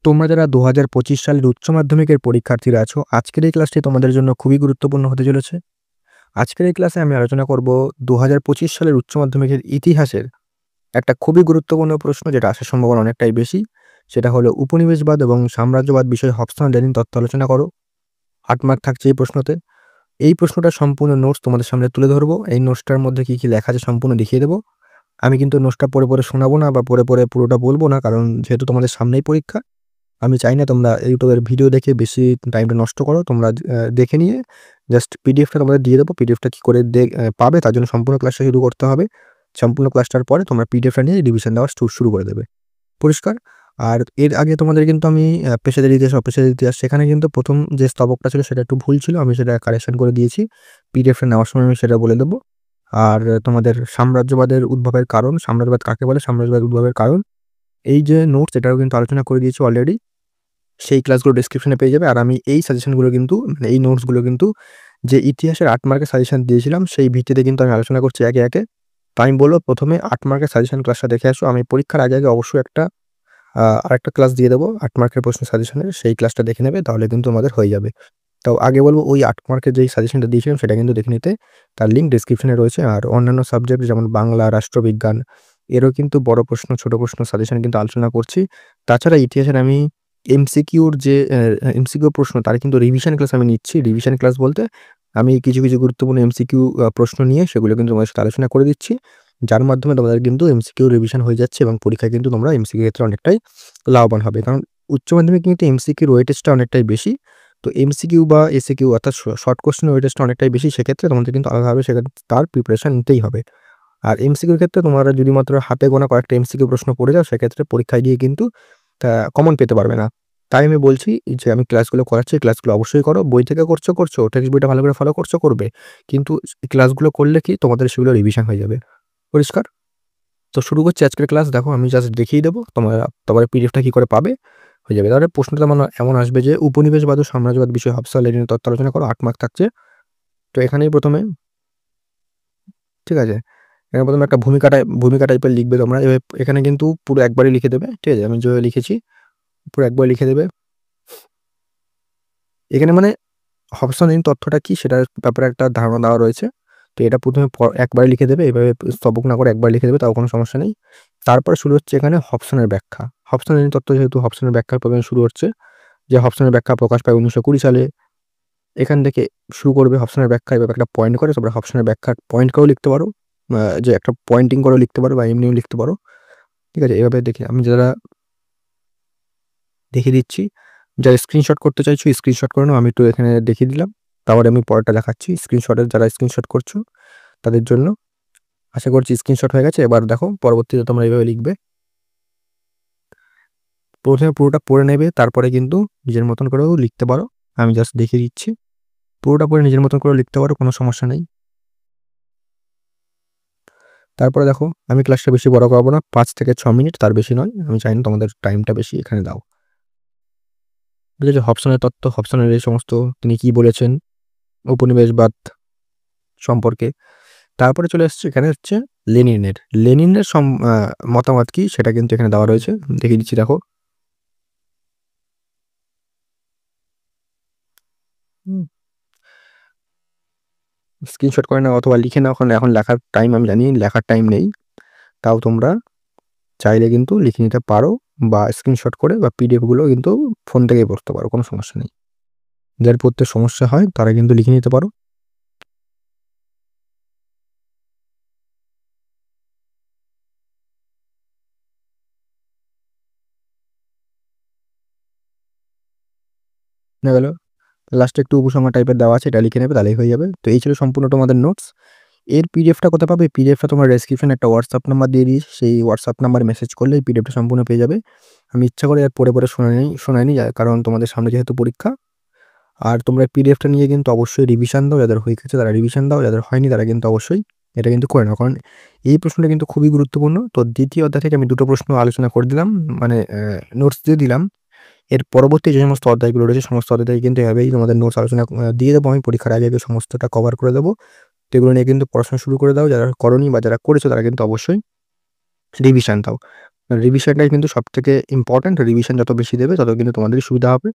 তোমরা যারা ২০২৫ সালের উচ্চ মাধ্যমিকের পরীক্ষার্থীরা আছো, আজকের এই ক্লাসটি তোমাদের জন্য খুবই গুরুত্বপূর্ণ হতে চলেছে। আজকের এই ক্লাসে আমি আলোচনা করব ২০২৫ সালের উচ্চ মাধ্যমিকের ইতিহাসের একটা খুবই গুরুত্বপূর্ণ প্রশ্ন, যেটা আসার সম্ভাবনা অনেকটাই বেশি। সেটা হলো উপনিবেশবাদ এবং সাম্রাজ্যবাদ বিষয়ে হবসন আর লেনিন তত্ত্ব আলোচনা করো। ৮ মার্ক থাকছে এই প্রশ্নতে। এই প্রশ্নটার সম্পূর্ণ নোটস তোমাদের সামনে তুলে ধরবো। এই নোটসটার মধ্যে কি লেখা আছে সম্পূর্ণ দেখিয়ে দেবো। আমি কিন্তু নোটসটা পড়ে শোনাবো না বা পড়ে পুরোটা বলবো না, কারণ যেহেতু তোমাদের সামনেই পরীক্ষা, আমি চাই না তোমরা ইউটিউবের ভিডিও দেখে বেশি টাইমটা নষ্ট করো। তোমরা দেখে নিয়ে জাস্ট পিডিএফটা তোমাদের দিয়ে দেবো। পিডিএফটা কি করে পাবে, তার জন্য সম্পূর্ণ ক্লাসটা শুরু করতে হবে। সম্পূর্ণ ক্লাসটার পরে তোমরা পিডিএফটা নিয়ে রিভিশন দেওয়া শুরু করে দেবে। পরিষ্কার? আর এর আগে তোমাদের কিন্তু আমি পেশাদারি ইতিহাস সেখানে কিন্তু প্রথম যে স্তবকটা ছিল সেটা একটু ভুল ছিল। আমি সেটা কারেকশন করে দিয়েছি। পিডিএফটা নেওয়ার সময় আমি সেটা বলে দেবো। আর তোমাদের সাম্রাজ্যবাদের উদ্ভবের কারণ, সাম্রাজ্যবাদ কাকে বলে, সাম্রাজ্যবাদ উদ্ভবের কারণ, এই যে নোটস, এটাও কিন্তু আলোচনা করে দিয়েছি অলরেডি। সেই ক্লাসগুলো ডেসক্রিপশনে পেয়ে যাবে। আর আমি এই সাজেশনগুলো কিন্তু, মানে এই নোটসগুলো কিন্তু যে ইতিহাসের ৮ মার্কের সাজেশন দিয়েছিলাম সেই ভিত্তিতে কিন্তু আমি আলোচনা করছি একে। তো আমি বলব, প্রথমে ৮ মার্কের সাজেশন ক্লাসটা দেখে আসো। আমি পরীক্ষার আগে অবশ্যই আরেকটা ক্লাস দিয়ে দেবো ৮ মার্কের প্রশ্ন সাজেশনের, সেই ক্লাসটা দেখে নেবে, তাহলে কিন্তু আমাদের হয়ে যাবে। তো আগে বলব, ওই ৮ মার্কের যেই সাজেশনটা দিয়েছিলাম সেটা কিন্তু দেখে নিতে। তার লিঙ্ক ডেসক্রিপশনে রয়েছে। আর অন্যান্য সাবজেক্ট যেমন বাংলা, রাষ্ট্রবিজ্ঞান, এরও কিন্তু বড় প্রশ্ন, ছোট প্রশ্ন সাজেশন কিন্তু আলোচনা করছি। তাছাড়া ইতিহাসের আমি এমসিকিউর যে এমসিকিউ প্রশ্ন, তার কিন্তু রিভিশন ক্লাস আমি নিচ্ছি। রিভিশন ক্লাস বলতে আমি কিছু গুরুত্বপূর্ণ এমসিকিউ প্রশ্ন নিয়ে সেগুলো কিন্তু তোমাদের সাথে আলোচনা করে দিচ্ছি, যার মাধ্যমে তোমাদের কিন্তু এমসিকিউ রিভিশন হয়ে যাচ্ছে এবং পরীক্ষায় কিন্তু তোমরা এমসিকিউ ক্ষেত্রে অনেকটাই লাভবান হবে। কারণ উচ্চ মাধ্যমিকে কিন্তু এমসিকিউর ওয়েটেজটা অনেকটাই বেশি। তো এমসিকিউ বা এসিকিউ অর্থাৎ শর্ট কোয়েশ্চেনের ওয়েটেজটা অনেকটাই বেশি। সেক্ষেত্রে তোমাদের কিন্তু আলাদাভাবে তার প্রিপারেশন নিতেই হবে। আর এমসিকিউর ক্ষেত্রে তোমরা যদি মাত্র হাতে গোনা কয়েকটা এমসিকিউ প্রশ্ন পড়ে যাও, সেক্ষেত্রে পরীক্ষায় গিয়ে কিন্তু কমন পেতে পারবে না। তাই আমি বলছি যে আমি ক্লাসগুলো করাচ্ছি, ক্লাসগুলো অবশ্যই করো। বই থেকে করছো, টেক্সট বইটা ভালো করে ফলো করবে। কিন্তু ক্লাসগুলো করলে কি তোমাদের সেগুলো রিভিশন হয়ে যাবে। পরিষ্কার? তো শুরু করছি আজকের ক্লাস। দেখো, আমি জাস্ট দেখিয়ে দেবো, তোমার পিডিএফটা কি করে পাবে, হয়ে যাবে। তাহলে প্রশ্নটা মানে এমন আসবে যে উপনিবেশবাদ ও সাম্রাজ্যবাদ বিষয়ে হবস আর লেনিনের তত্ত্ব আলোচনা করো। ৮ মার্ক থাকছে। তো এখানেই প্রথমে, ঠিক আছে, এখানে প্রথমে একটা ভূমিকা টাইপের লিখবে তোমরা। এখানে কিন্তু পুরো একবারই লিখে দেবে, ঠিক আছে? আমি যেভাবে লিখেছি পুরো একবার লিখে দেবে। এখানে মানে হবস আর লেনিন তথ্যটা কি সেটার ব্যাপারে একটা ধারণা দেওয়া রয়েছে। তো এটা প্রথমে একবারে লিখে দেবে, এভাবে স্তবক না করে একবার লিখে দেবে, তাও কোনো সমস্যা নেই। তারপর শুরু হচ্ছে এখানে হবসনের ব্যাখ্যা। হবস আর লেনিন তত্ত্ব, যেহেতু হবসনের ব্যাখ্যার প্রথমে শুরু হচ্ছে, যে হবসনের ব্যাখ্যা প্রকাশ পায় 1920 সালে। এখান থেকে শুরু করবে হবসনের ব্যাখ্যা, এভাবে একটা পয়েন্ট করে তোমরা হবসনের ব্যাখ্যার পয়েন্ট করেও লিখতে পারো, যে একটা পয়েন্টিং করেও লিখতে পারো বা এমনিও লিখতে পারো, ঠিক আছে? এভাবে দেখে আমি যারা দেখিয়ে দিচ্ছি, যারা স্ক্রিনশট করতে চাইছো স্ক্রিনশট করে নাও। আমি একটু এখানে দেখিয়ে দিলাম, তারপরে আমি পরেরটা দেখাচ্ছি। যারা স্ক্রিনশট করছো তাদের জন্য আশা করছি স্ক্রিনশট হয়ে গেছে। এবার দেখো, পরবর্তীতে তোমরা এইভাবে লিখবে। প্রথমে পুরোটা পড়ে নেবে, তারপরে কিন্তু নিজের মতন করেও লিখতে পারো। আমি জাস্ট দেখিয়ে দিচ্ছি, পুরোটা পড়ে নিজের মতন করে লিখতে পারো, কোনো সমস্যা নেই। তারপরে দেখো, আমি ক্লাসটা বেশি বড় করবো না, 5 থেকে 6 মিনিট, তার বেশি নয়। আমি চাই না তোমাদের টাইমটা বেশি এখানে দাও। ঠিক আছে? হবসনের তত্ত্ব, হবসনের এই সমস্ত তিনি কি বলেছেন উপনিবেশবাদ সম্পর্কে। তারপরে চলে আসছে এখানে হচ্ছে লেনিনের মতামত কি সেটা কিন্তু এখানে দেওয়া রয়েছে, দেখিয়ে দিচ্ছি। দেখো, স্ক্রিনশট করে নাও অথবা লিখে নাও। এখন লেখার টাইম, আমি জানি লেখার টাইম নেই, তাও তোমরা চাইলে কিন্তু লিখে নিতে পারো, বা স্ক্রিনশট করে বা পিডিএফগুলো কিন্তু ফোন থেকেই পড়তে পারো, কোনো সমস্যা নেই। যার পড়তে সমস্যা হয় তারা কিন্তু লিখে নিতে পারো। না গেল, লাস্টে একটু উপসংহার টাইপের দেওয়া আছে, এটা লিখে নেবে, তাহলেই হয়ে যাবে। তো এই ছিল সম্পূর্ণ তোমাদের নোটস। এর পিডিএফটা কোথায় পাবে? পিডিএফটা তোমার ডেসক্রিপশনে একটা হোয়াটসঅ্যাপ নাম্বার দিয়ে দিয়েছি, সেই হোয়াটসঅ্যাপ নাম্বারে মেসেজ করলে এই পিডিএফটা সম্পূর্ণ পেয়ে যাবে। আমি ইচ্ছা করে আর পড়ে শোনাইনি, কারণ তোমাদের সামনে যেহেতু পরীক্ষা। আর তোমরা পিডিএফটা নিয়ে কিন্তু অবশ্যই রিভিশন দাও, যাদের হয়ে গেছে তারা রিভিশন দাও, যাদের হয়নি তারা কিন্তু অবশ্যই এটা কিন্তু করে নাও, কারণ এই প্রশ্নটা কিন্তু খুবই গুরুত্বপূর্ণ। তো দ্বিতীয় অধ্যায় থেকে আমি 2টো প্রশ্ন আলোচনা করে দিলাম, মানে নোটস দিয়ে দিলাম। এর পরবর্তী যে সমস্ত অধ্যায়গুলো রয়েছে সমস্ত অধ্যায়ে কিন্তু এভাবেই তোমাদের নোটস আলোচনা দিয়ে দেবো। আমি পরীক্ষার আগে সমস্তটা কভার করে দেবো। তো এগুলো নিয়ে কিন্তু পড়াশোনা শুরু করে দাও। যারা করনি বা যারা করেছো তারা কিন্তু অবশ্যই রিভিশন দাও। রিভিশনটাই কিন্তু সবথেকে ইম্পোর্টেন্ট। রিভিশন যত বেশি দেবে তত কিন্তু তোমাদেরই সুবিধা হবে।